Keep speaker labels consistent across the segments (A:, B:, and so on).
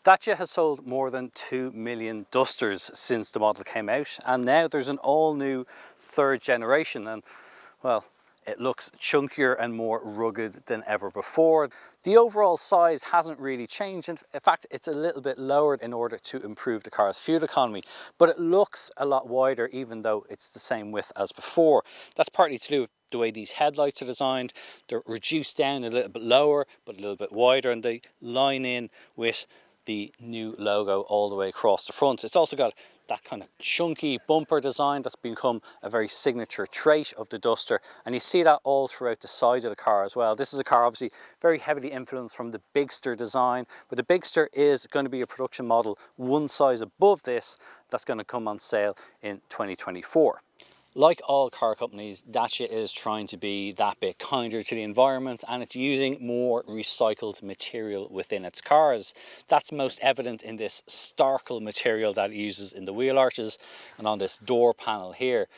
A: Dacia has sold more than 2 million Dusters since the model came out, and now there's an all new third generation, and well, it looks chunkier and more rugged than ever before. The overall size hasn't really changed. In fact, it's a little bit lowered in order to improve the car's fuel economy, but it looks a lot wider even though it's the same width as before. That's partly to do with the way these headlights are designed. They're reduced down a little bit lower, but a little bit wider, and they line in with the new logo all the way across the front. It's also got that kind of chunky bumper design that's become a very signature trait of the Duster, and you see that all throughout the side of the car as well. This is a car obviously very heavily influenced from the Bigster design, but the Bigster is going to be a production model one size above this that's going to come on sale in 2024. Like all car companies, Dacia is trying to be that bit kinder to the environment, and it's using more recycled material within its cars. That's most evident in this Starkle material that it uses in the wheel arches and on this door panel here.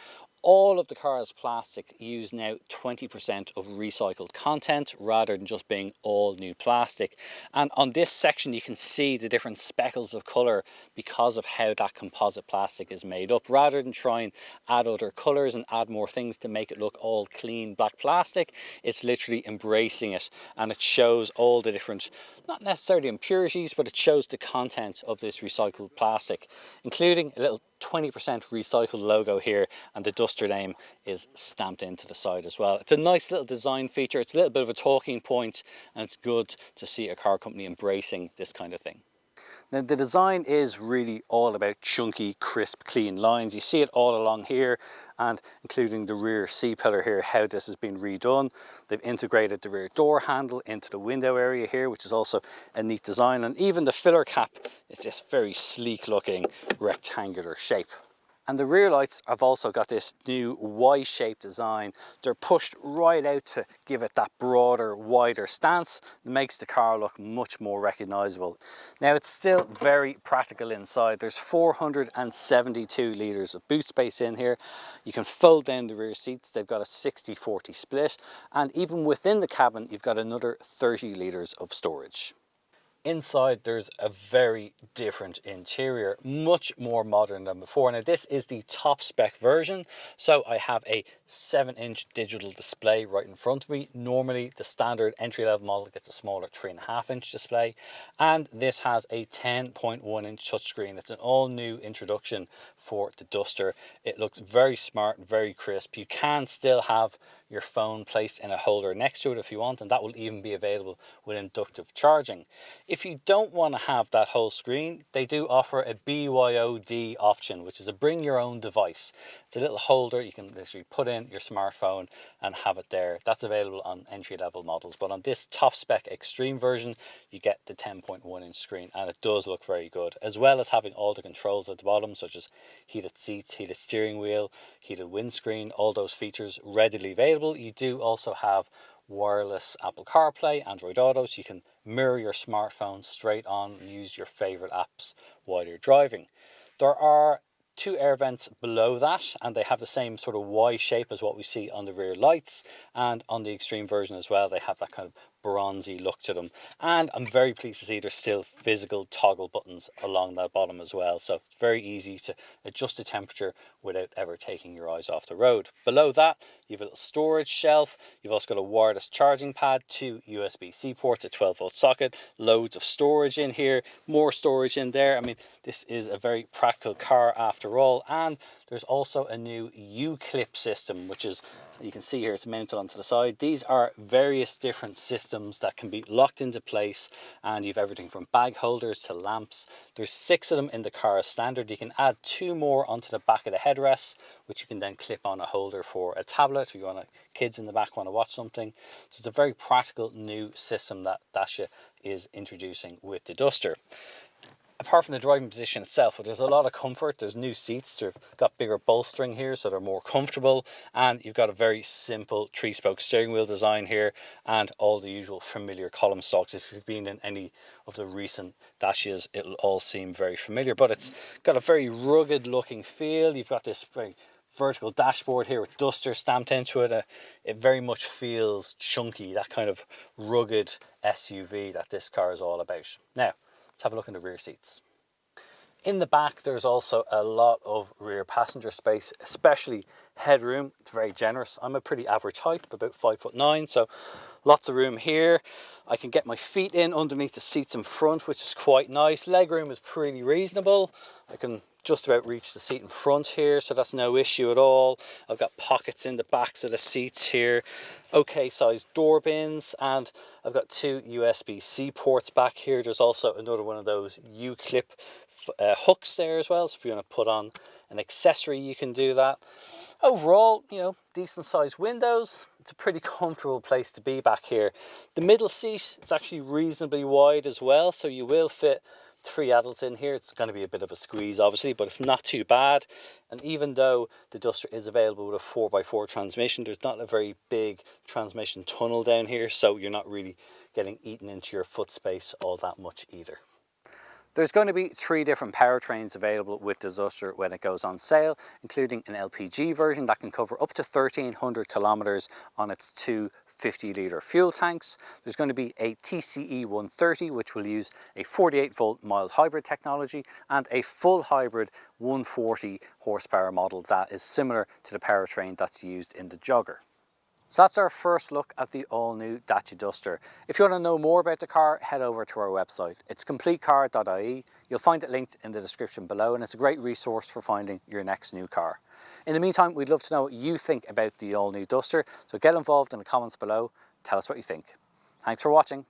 A: All of the car's plastic use now 20% of recycled content rather than just being all new plastic. And on this section you can see the different speckles of colour because of how that composite plastic is made up. Rather than try and add other colours and add more things to make it look all clean black plastic, it's literally embracing it, and it shows all the different, not necessarily impurities, but it shows the content of this recycled plastic, including a little 20% recycled logo here, and the Duster name is stamped into the side as well. It's a nice little design feature. It's a little bit of a talking point, and it's good to see a car company embracing this kind of thing. Now, the design is really all about chunky, crisp, clean lines. You see it all along here, and including the rear C-pillar here, how this has been redone. They've integrated the rear door handle into the window area here, which is also a neat design. And even the filler cap is this very sleek looking rectangular shape. And the rear lights have also got this new Y-shaped design. They're pushed right out to give it that broader, wider stance. It makes the car look much more recognizable. Now, it's still very practical inside. There's 472 litres of boot space in here. You can fold down the rear seats. They've got a 60-40 split. And even within the cabin, you've got another 30 litres of storage. Inside, there's a very different interior, much more modern than before. Now, this is the top spec version, so I have a 7-inch digital display right in front of me. Normally, the standard entry-level model gets a smaller 3.5-inch display, and this has a 10.1-inch touchscreen. It's an all-new introduction for the Duster. It looks very smart, very crisp. You can still have your phone placed in a holder next to it if you want, and that will even be available with inductive charging. If you don't want to have that whole screen, they do offer a BYOD option, which is a bring your own device. It's a little holder you can literally put in your smartphone and have it there. That's available on entry-level models, but on this top spec extreme version you get the 10.1-inch screen, and it does look very good, as well as having all the controls at the bottom, such as heated seats, heated steering wheel, heated windscreen. All those features readily available. You do also have wireless Apple CarPlay, Android Auto, so you can mirror your smartphone straight on and use your favorite apps while you're driving. There are 2 air vents below that, and they have the same sort of Y shape as what we see on the rear lights, and on the extreme version as well they have that kind of bronzy look to them. And I'm very pleased to see there's still physical toggle buttons along that bottom as well, so it's very easy to adjust the temperature without ever taking your eyes off the road. Below that you have a little storage shelf. You've also got a wireless charging pad, 2 USB-C ports, a 12-volt socket, loads of storage in here, more storage in there. I mean, this is a very practical car after all. And there's also a new U-clip system, which is, you can see here, it's mounted onto the side. These are various different systems that can be locked into place, and you've everything from bag holders to lamps. There's 6 of them in the car as standard. You can add 2 more onto the back of the headrest, which you can then clip on a holder for a tablet if you want kids in the back want to watch something. So it's a very practical new system that Dacia is introducing with the Duster. Apart from the driving position itself, there's a lot of comfort. There's new seats. They've got bigger bolstering here, so they're more comfortable. And you've got a very simple 3-spoke steering wheel design here, and all the usual familiar column stalks. If you've been in any of the recent Dacias, it'll all seem very familiar. But it's got a very rugged looking feel. You've got this very vertical dashboard here with Duster stamped into it. It very much feels chunky, that kind of rugged SUV that this car is all about. Now, Let's have a look in the rear seats. In the back, there's also a lot of rear passenger space, especially headroom. It's very generous. I'm a pretty average height, about 5'9", so lots of room here. I can get my feet in underneath the seats in front, which is quite nice. Legroom is pretty reasonable. I can just about reach the seat in front here, so that's no issue at all. I've got pockets in the backs of the seats here, okay sized door bins, and I've got two USB-C ports back here. There's also another one of those U-clip hooks there as well, so if you want to put on an accessory you can do that. Overall, you know, decent sized windows. It's a pretty comfortable place to be back here. The middle seat is actually reasonably wide as well, so you will fit 3 adults in here. It's going to be a bit of a squeeze obviously, but it's not too bad. And even though the Duster is available with a 4x4 transmission, there's not a very big transmission tunnel down here, so you're not really getting eaten into your foot space all that much either. There's going to be 3 different powertrains available with the Duster when it goes on sale, including an LPG version that can cover up to 1,300 kilometers on its 2 50-litre fuel tanks. There's going to be a TCE 130, which will use a 48-volt mild hybrid technology, and a full hybrid 140 horsepower model that is similar to the powertrain that's used in the Jogger. So that's our first look at the all-new Dacia Duster. If you want to know more about the car, head over to our website. It's CompleteCar.ie. You'll find it linked in the description below, and it's a great resource for finding your next new car. In the meantime, we'd love to know what you think about the all-new Duster, so get involved in the comments below. Tell us what you think. Thanks for watching.